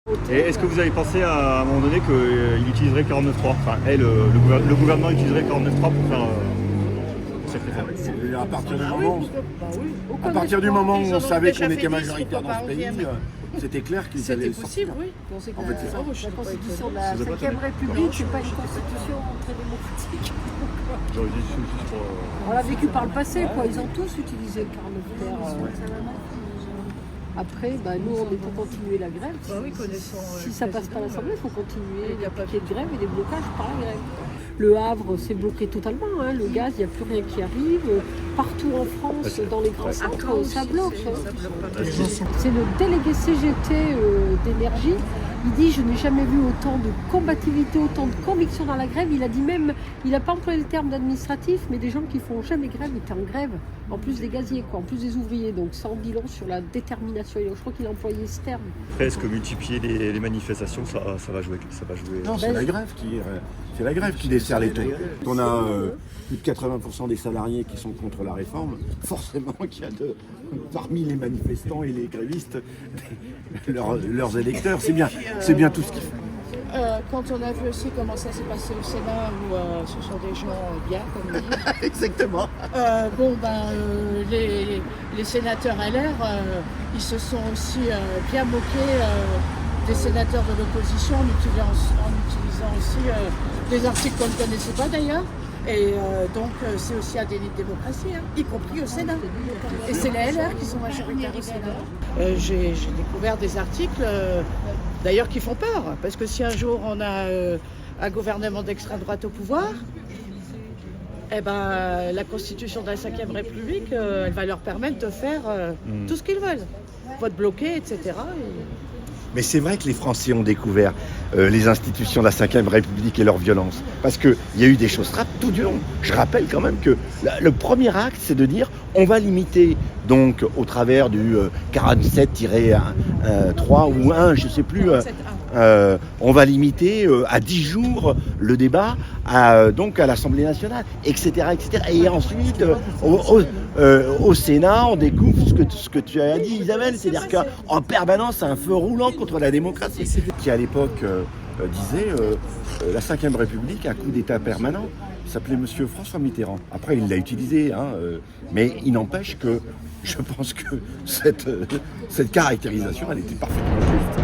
Et est-ce que vous avez pensé à un moment donné qu'il utiliserait 49.3, enfin le gouvernement utiliserait 49.3 pour faire cette réforme? À partir du moment où on savait qu'on était majoritaire dans ce pays, c'était clair qu'ils allaient le sortir. C'était possible, oui. En fait, c'est ça. La constitution de la 5e République, c'est pas une constitution très démocratique. J'aurais dit juste pour... On l'a vécu par le passé, quoi. Ils ont tous utilisé le 49 terre. Après, nous, on est pour continuer la grève. Si ça passe par l'Assemblée, il faut continuer. Il n'y a pas de grève et des blocages par la grève. Le Havre, c'est bloqué totalement. Le gaz, il n'y a plus rien qui arrive. Partout en France, dans les grands centres, ça bloque. C'est le délégué CGT d'énergie. Il dit: je n'ai jamais vu autant de combativité, autant de conviction dans la grève. Il a dit même, il n'a pas employé le terme d'administratif, mais des gens qui font jamais grève étaient en grève. En plus des gaziers, en plus des ouvriers. Donc ça en dit long sur la détermination. Et je crois qu'il a employé ce terme. Est-ce que multiplier les manifestations, ça va jouer? Non, c'est la grève qui dessert les taux. On a plus de 80% des salariés qui sont contre la réforme. Forcément qu'il y a parmi les manifestants et les grévistes leurs électeurs. C'est bien tout ce qu'ils font. Quand on a vu aussi comment ça s'est passé au Sénat, où ce sont des gens bien, comme on dit. Exactement. Les sénateurs LR, ils se sont aussi bien moqués des sénateurs de l'opposition en utilisant aussi des articles qu'on ne connaissait pas d'ailleurs. Et donc c'est aussi un délit de démocratie, y compris au Sénat. Et c'est les LR qui sont majoritaires au Sénat. J'ai découvert des articles d'ailleurs qui font peur, parce que si un jour on a un gouvernement d'extrême droite au pouvoir, la constitution de la 5e République, elle va leur permettre de faire tout ce qu'ils veulent. Vote bloqué, etc. Mais c'est vrai que les Français ont découvert les institutions de la 5e République et leur violence. Parce qu'il y a eu des choses tout du long. Je rappelle quand même que le premier acte, c'est de dire on va limiter, donc au travers du 47-3 ou 1, je ne sais plus, on va limiter à 10 jours le débat donc à l'Assemblée nationale, etc. etc. Et ensuite, au Sénat, on découvre ce que tu as dit, Isabelle, c'est-à-dire qu'en permanence, c'est un feu roulant contre la démocratie. Qui à l'époque disait la 5e République, un coup d'État permanent. Il s'appelait Monsieur François Mitterrand. Après, il l'a utilisé, mais il n'empêche que je pense que cette caractérisation, elle était parfaitement juste.